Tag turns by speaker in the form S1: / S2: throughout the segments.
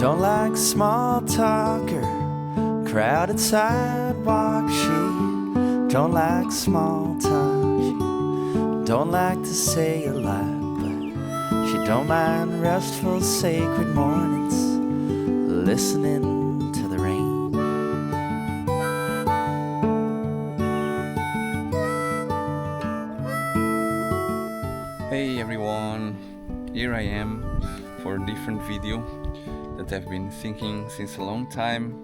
S1: don't like small talk or crowded sidewalk. She don't like small talk. She don't like to say a lot, but she don't mind restful sacred mornings, listening to the rain.
S2: Hey everyone, here I am for a different video that I've been thinking since a long time,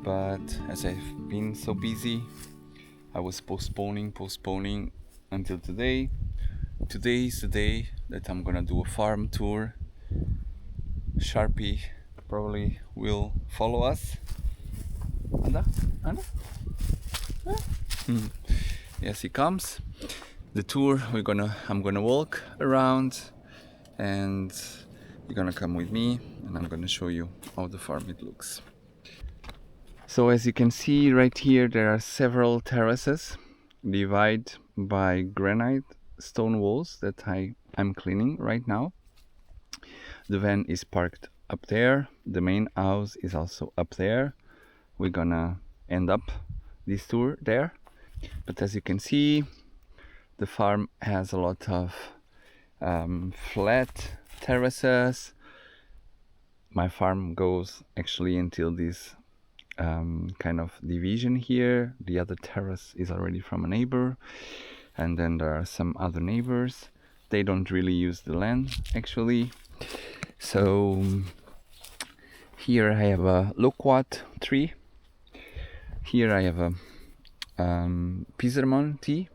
S2: but as I've been so busy, I was postponing until today. Today is the day that I'm gonna do a farm tour. Sharpy probably will follow us. Anda? Yes, he comes. The tour, I'm gonna walk around, and you're gonna come with me, and I'm gonna show you how the farm it looks. So as you can see right here, there are several terraces divided by granite stone walls that I'm cleaning right now. The van is parked up there. The main house is also up there. We're gonna end up this tour there. But as you can see, the farm has a lot of flat terraces. My farm goes actually until this kind of division here. The other terrace is already from a neighbor, and then there are some other neighbors. They don't really use the land actually. So here I have a loquat tree. Here I have a pissermon tea,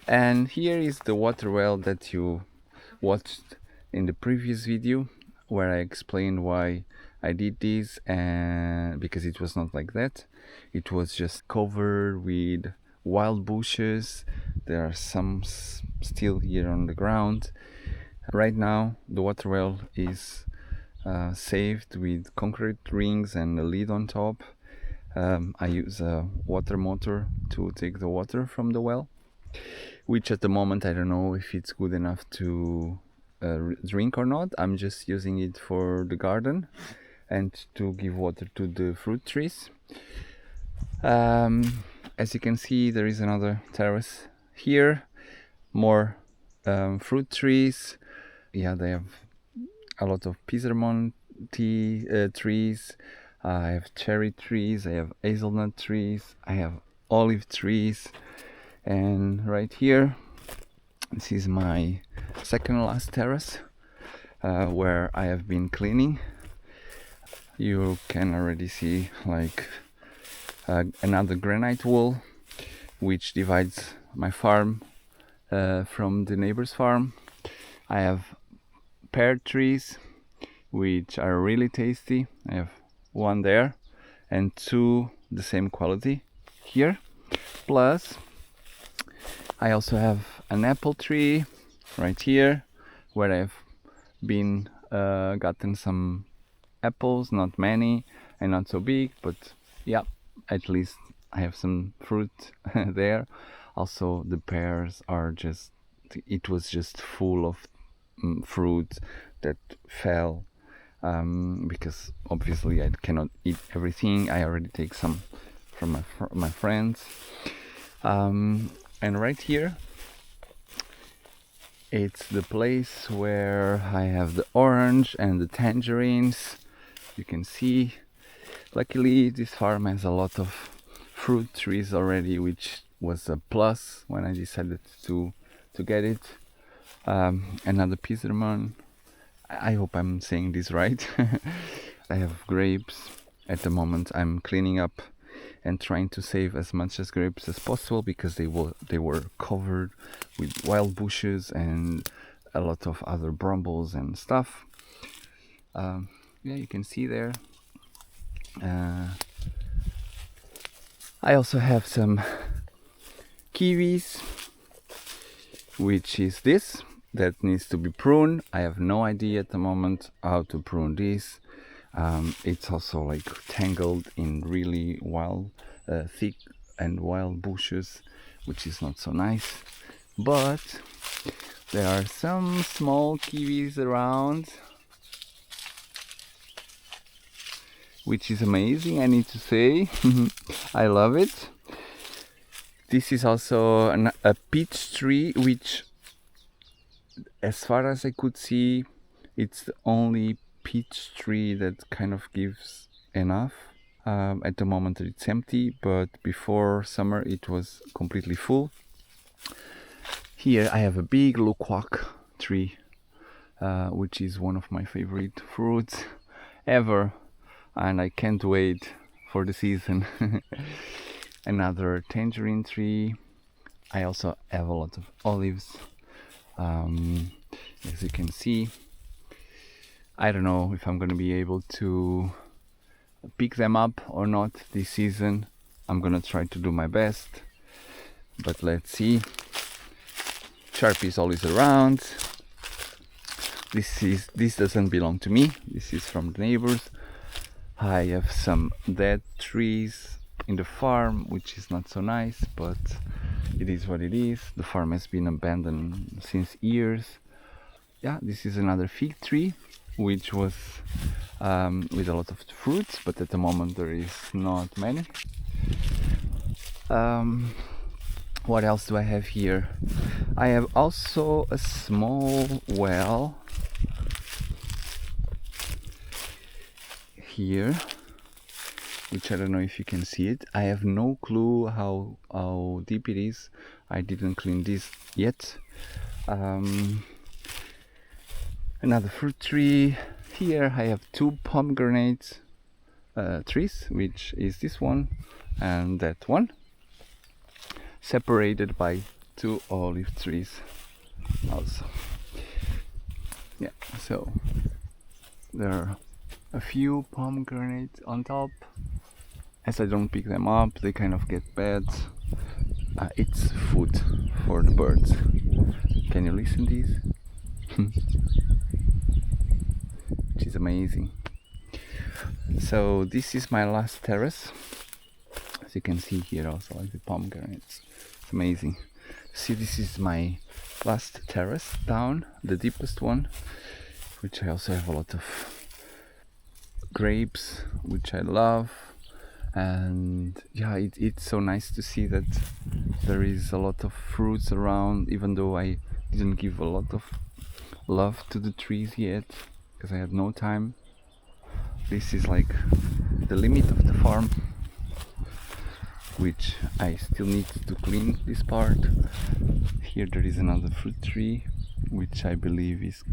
S2: and here is the water well that you watched in the previous video, where I explained why I did this, and because it was not like that. It was just covered with wild bushes. There are some still here on the ground. Right now the water well is saved with concrete rings and a lid on top. I use a water motor to take the water from the well, which at the moment I don't know if it's good enough to drink or not. I'm just using it for the garden and to give water to the fruit trees. As you can see, there is another terrace here, more fruit trees. Yeah, they have a lot of pissermon trees. I have cherry trees, I have hazelnut trees, I have olive trees. And right here, this is my second last terrace where I have been cleaning. You can already see like another granite wall which divides my farm from the neighbor's farm. I have pear trees which are really tasty. I have one there and two the same quality here. Plus I also have an apple tree right here where I've been gotten some apples, not many and not so big, but yeah, at least I have some fruit there. Also the pears are just, it was just full of fruit that fell because obviously I cannot eat everything. I already take some from my friends. And right here, it's the place where I have the orange and the tangerines. You can see, luckily this farm has a lot of fruit trees already, which was a plus when I decided to get it. Another pissermon. I hope I'm saying this right. I have grapes. At the moment I'm cleaning up and trying to save as much as grapes as possible, because they were covered with wild bushes and a lot of other brambles and stuff. Yeah, you can see there. I also have some kiwis, which is this that needs to be pruned. I have no idea at the moment how to prune this. It's also like tangled in really wild, thick and wild bushes, which is not so nice. But there are some small kiwis around. which is amazing, I need to say. I love it. This is also a peach tree, which, as far as I could see, it's the only peach tree that kind of gives enough. At the moment it's empty, but before summer it was completely full. Here I have a big loquac tree, which is one of my favorite fruits ever, and I can't wait for the season. Another tangerine tree. I also have a lot of olives. As you can see, I don't know if I'm gonna be able to pick them up or not this season. I'm gonna try to do my best, but let's see. Sharpy is always around. This doesn't belong to me. This is from the neighbors. I have some dead trees in the farm, which is not so nice, but it is what it is. The farm has been abandoned since years. Yeah, this is another fig tree, which was with a lot of fruits, but at the moment there is not many. What else do I have here? I have also a small well here, which I don't know if you can see it. I have no clue how deep it is. I didn't clean this yet. Another fruit tree. Here I have two pomegranate trees, which is this one and that one, separated by two olive trees also. Yeah, so there are a few pomegranates on top. As I don't pick them up, they kind of get bad. It's food for the birds. Can you listen to these? Which is amazing. So this is my last terrace. As you can see here also, like the pomegranates. It's amazing. See, this is my last terrace down, the deepest one, which I also have a lot of grapes, which I love. And yeah, it's so nice to see that there is a lot of fruits around, even though I didn't give a lot of love to the trees yet because I had no time. This is like the limit of the farm, which I still need to clean this part. Here there is another fruit tree, which I believe is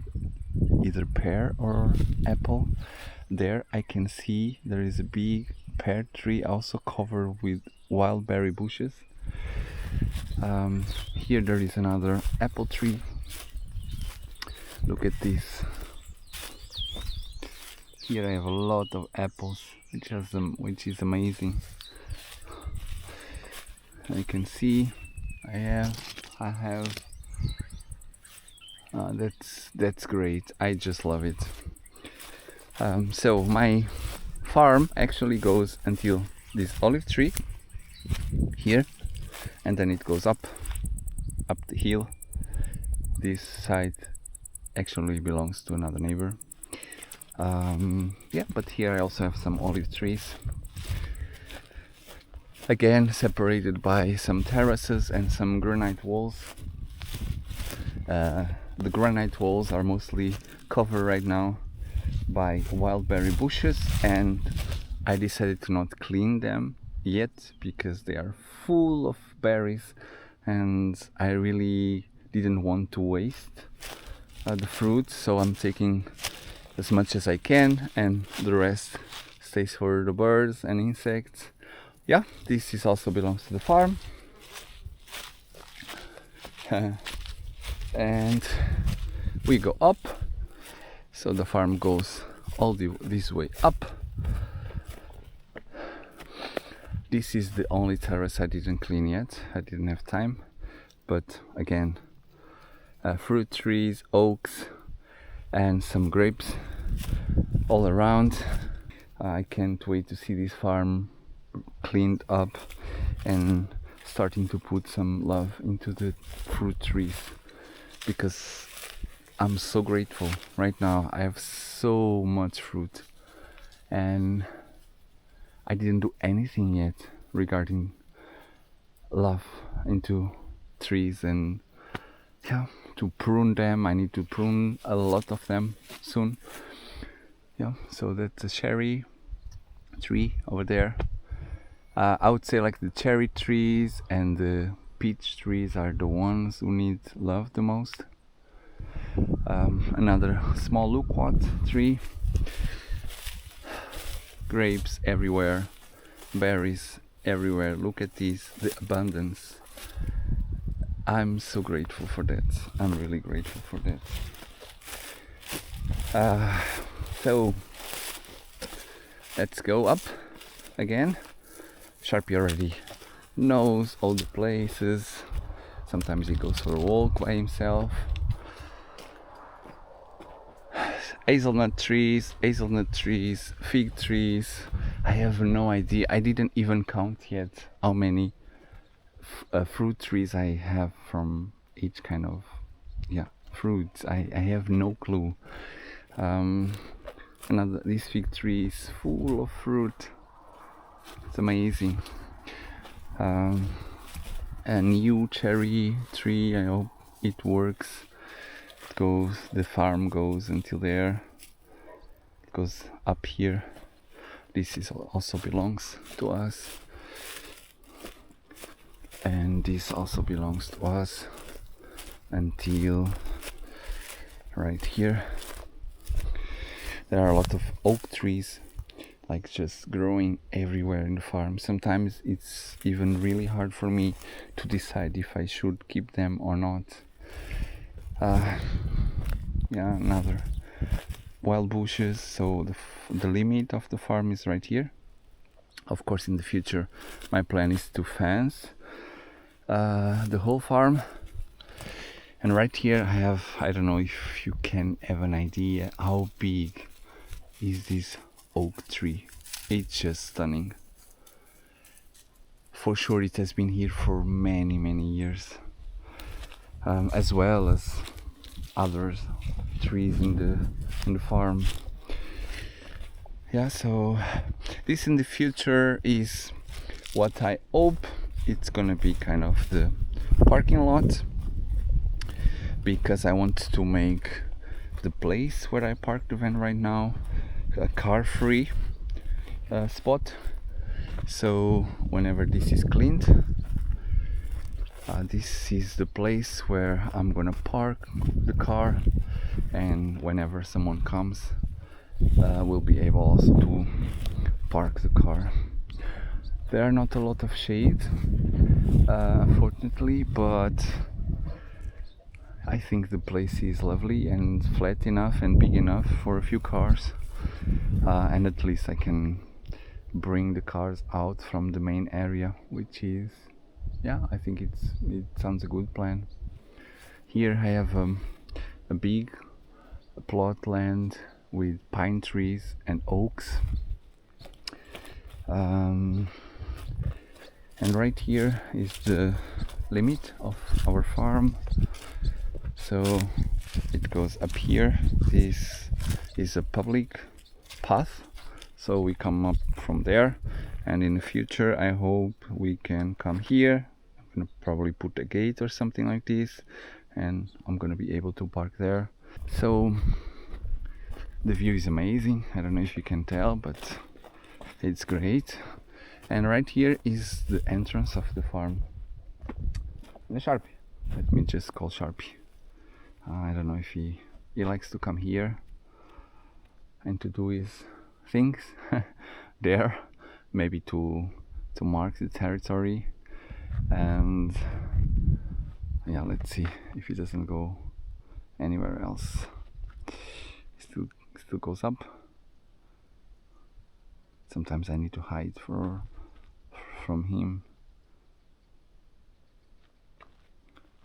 S2: either pear or apple. There I can see there is a big pear tree also covered with wild berry bushes. Here there is another apple tree. Look at this. Here I have a lot of apples, which is amazing. You can see I have that's great. I just love it. So my farm actually goes until this olive tree here, and then it goes up the hill. This side actually belongs to another neighbor. Yeah, but here I also have some olive trees, again separated by some terraces and some granite walls. The granite walls are mostly covered right now by wild berry bushes, and I decided to not clean them yet because they are full of berries and I really didn't want to waste the fruit, so I'm taking as much as I can and the rest stays for the birds and insects. Yeah, this is also belongs to the farm. And we go up, so the farm goes all this way up. This is the only terrace I didn't clean yet. I didn't have time, but again, fruit trees, oaks, and some grapes all around. I can't wait to see this farm cleaned up and starting to put some love into the fruit trees, because I'm so grateful right now. I have so much fruit, and I didn't do anything yet regarding love into trees, and yeah, to prune them. I need to prune a lot of them soon. Yeah, so that's a cherry tree over there. I would say like the cherry trees and the peach trees are the ones who need love the most. Another small loquat tree. Grapes everywhere, berries everywhere. Look at these, the abundance. I'm so grateful for that. I'm really grateful for that. So let's go up again. Sharpy already knows all the places. Sometimes he goes for a walk by himself. Hazelnut trees, fig trees. I have no idea. I didn't even count yet how many fruit trees I have from each kind of fruits. I have no clue. These fig trees full of fruit. It's amazing. A new cherry tree. I hope it works. The farm goes until there. It goes up here. This is also belongs to us, and this also belongs to us until right here. There are a lot of oak trees, like just growing everywhere in the farm. Sometimes it's even really hard for me to decide if I should keep them or not. Another wild bushes. So the limit of the farm is right here. Of course, in the future my plan is to fence the whole farm. And right here I have, I don't know if you can have an idea how big is this oak tree. It's just stunning. For sure it has been here for many years, as well as other trees in the farm. Yeah, so this in the future is what I hope it's gonna be kind of the parking lot, because I want to make the place where I park the van right now a car-free spot. So whenever this is cleaned, this is the place where I'm gonna park the car, and whenever someone comes, we'll be able also to park the car. There are not a lot of shade, unfortunately, but I think the place is lovely and flat enough and big enough for a few cars, and at least I can bring the cars out from the main area, which is, I think it sounds a good plan. Here I have a big plot land with pine trees and oaks, and right here is the limit of our farm. So it goes up here. This is a public path, so we come up from there, and in the future I hope we can come here. I'm gonna probably put a gate or something like this, and I'm gonna be able to park there. So the view is amazing. I don't know if you can tell, but it's great. And right here is the entrance of the farm. The Sharpy. Let me just call Sharpy. I don't know if he likes to come here and to do his things there, maybe to mark the territory. And let's see if he doesn't go anywhere else. He still goes up. Sometimes I need to hide from him.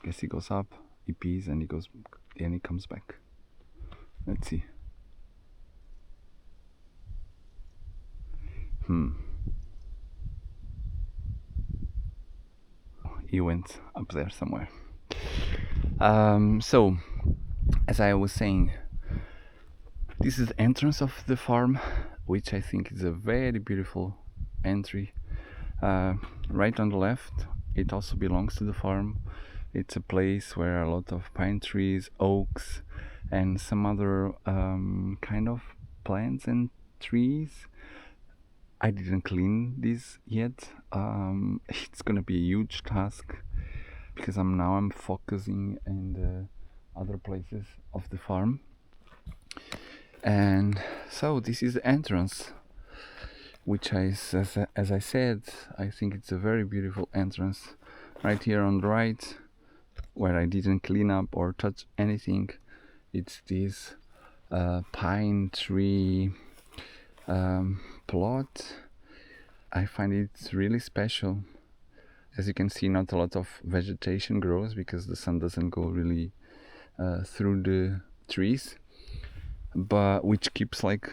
S2: Guess he goes up, he pees, and he comes back. Let's see. He went up there somewhere. So as I was saying, this is the entrance of the farm, which I think is a very beautiful entry. Right on the left, it also belongs to the farm. It's a place where a lot of pine trees, oaks, and some other kind of plants and trees. I didn't clean this yet. It's gonna be a huge task because I'm focusing in the other places of the farm. And so this is the entrance, which as I said, I think it's a very beautiful entrance. Right here on the right, where I didn't clean up or touch anything, it's this pine tree plot. I find it really special. As you can see, not a lot of vegetation grows because the sun doesn't go really through the trees, but which keeps like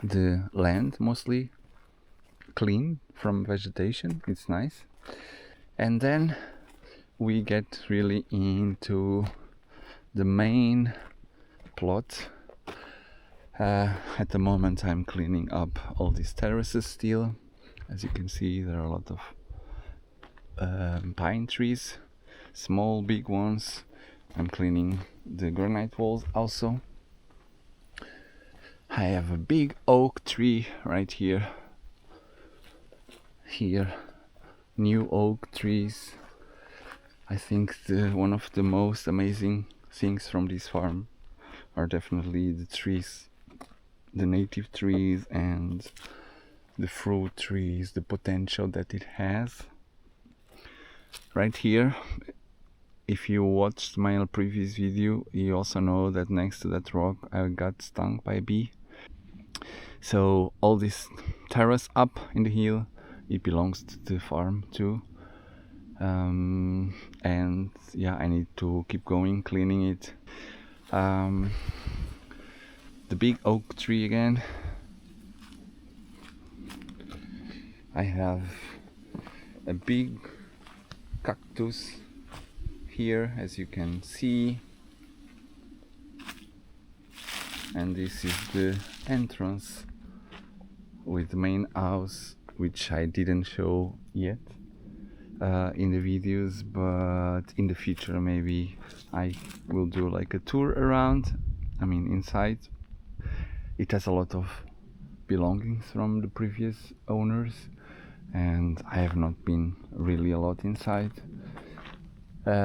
S2: the land mostly clean from vegetation. It's nice. And then we get really into the main plot. At the moment I'm cleaning up all these terraces still. As you can see, there are a lot of pine trees, small, big ones. I'm cleaning the granite walls also. I have a big oak tree right here. Here, new oak trees. I think one of the most amazing things from this farm are definitely the trees, the native trees and the fruit trees, the potential that it has. Right here, if you watched my previous video, you also know that next to that rock I got stung by a bee. So all this terrace up in the hill, it belongs to the farm too. And yeah, I need to keep going cleaning it. The big oak tree again. I have a big cactus here, as you can see, and this is the entrance with the main house, which I didn't show yet in the videos, but in the future maybe I will do like a tour around, I mean inside. It has a lot of belongings from the previous owners, and I have not been really a lot inside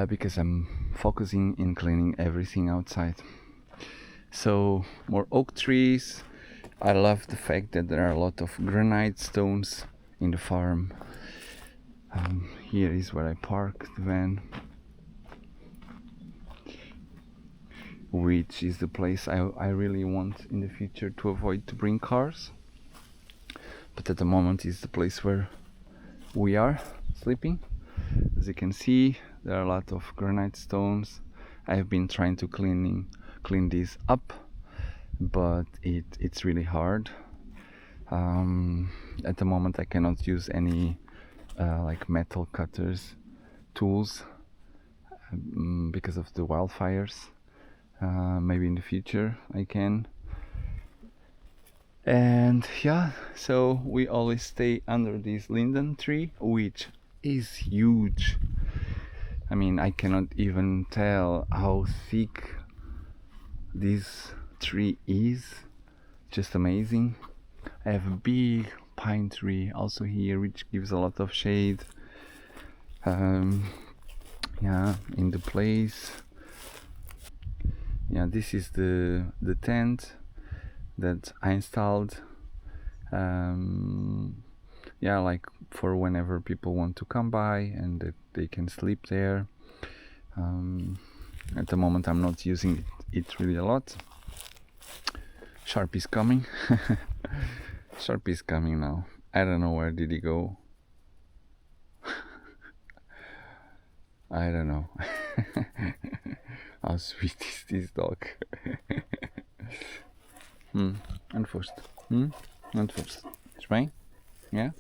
S2: because I'm focusing in cleaning everything outside. So more oak trees. I love the fact that there are a lot of granite stones in the farm. Here is where I park the van, which is the place I really want in the future to avoid to bring cars. But at the moment is the place where we are sleeping. As you can see, there are a lot of granite stones. I have been trying to clean these up, but it's really hard. At the moment I cannot use any like metal cutters tools because of the wildfires. Maybe in the future I can. And yeah, so we always stay under this linden tree, which is huge. I mean, I cannot even tell how thick this tree is. Just amazing. I have a big pine tree also here, which gives a lot of shade. Yeah, in the place. Yeah, this is the tent that I installed. Yeah, like for whenever people want to come by and that they can sleep there. At the moment I'm not using it really a lot. Sharpy's coming. Sharpy's coming now. I don't know where did he go. I don't know. How sweet is this dog? And first. And first. It's fine? Yeah?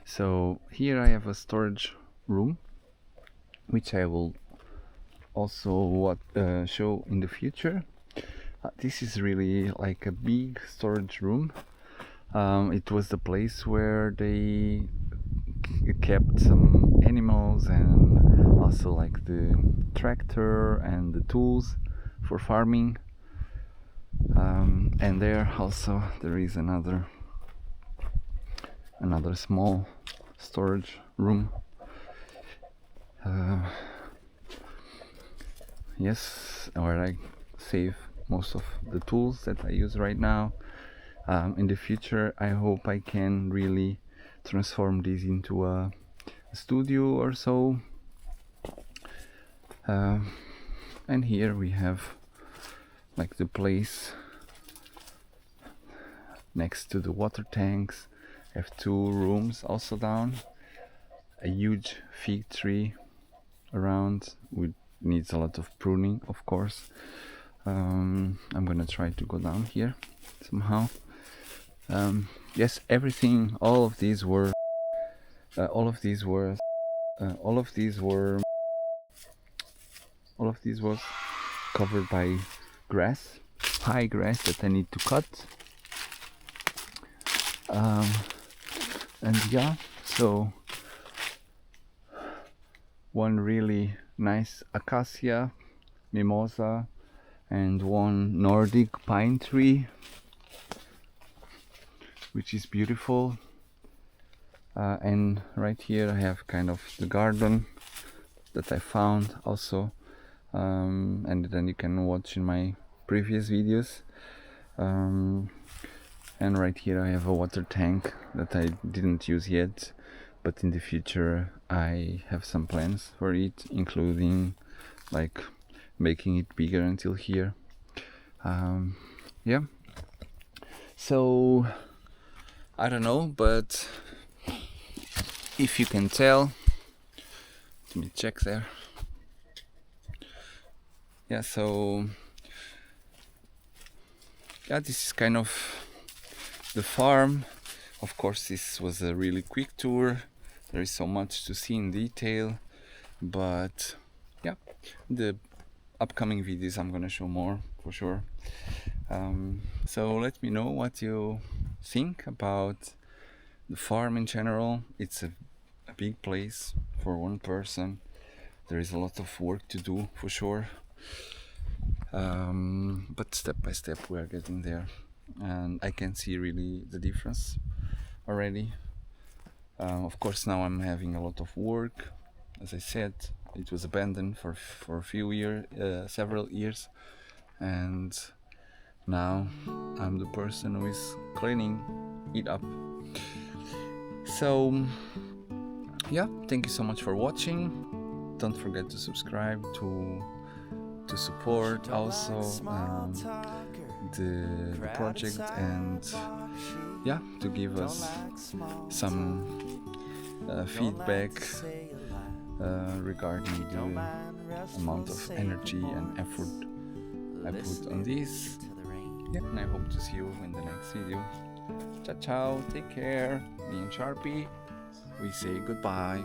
S2: So here I have a storage room, which I will also show in the future. This is really like a big storage room. It was the place where they kept some animals and also like the tractor and the tools for farming. And there also there is another small storage room. Yes, where I save most of the tools that I use right now. In the future, I hope I can really transform this into a studio or so. And here we have like the place next to the water tanks. I have 2 rooms also down. A huge fig tree around, which needs a lot of pruning, of course. I'm gonna try to go down here somehow. Yes, everything, all of these were covered by grass, high grass that I need to cut. And yeah, so one really nice acacia, mimosa, and one Nordic pine tree, which is beautiful. And right here I have kind of the garden that I found also, and then you can watch in my previous videos. And right here I have a water tank that I didn't use yet, but in the future I have some plans for it, including like making it bigger until here. Yeah, so I don't know, but if you can tell, let me check there. Yeah, so yeah, this is kind of the farm. Of course, this was a really quick tour. There is so much to see in detail, but yeah, the upcoming videos I'm gonna show more for sure. So let me know what you think about the farm in general. It's a big place for one person. There is a lot of work to do for sure, but step by step we are getting there, and I can see really the difference already. Of course, now I'm having a lot of work. As I said, it was abandoned for a few years, several years, and now I'm the person who is cleaning it up. So yeah, thank you so much for watching. Don't forget to subscribe to support also the project, and yeah, to give us some feedback regarding the amount of energy and effort I put on this. Yeah, and I hope to see you in the next video. Ciao ciao, take care. Me and Sharpy, we say goodbye.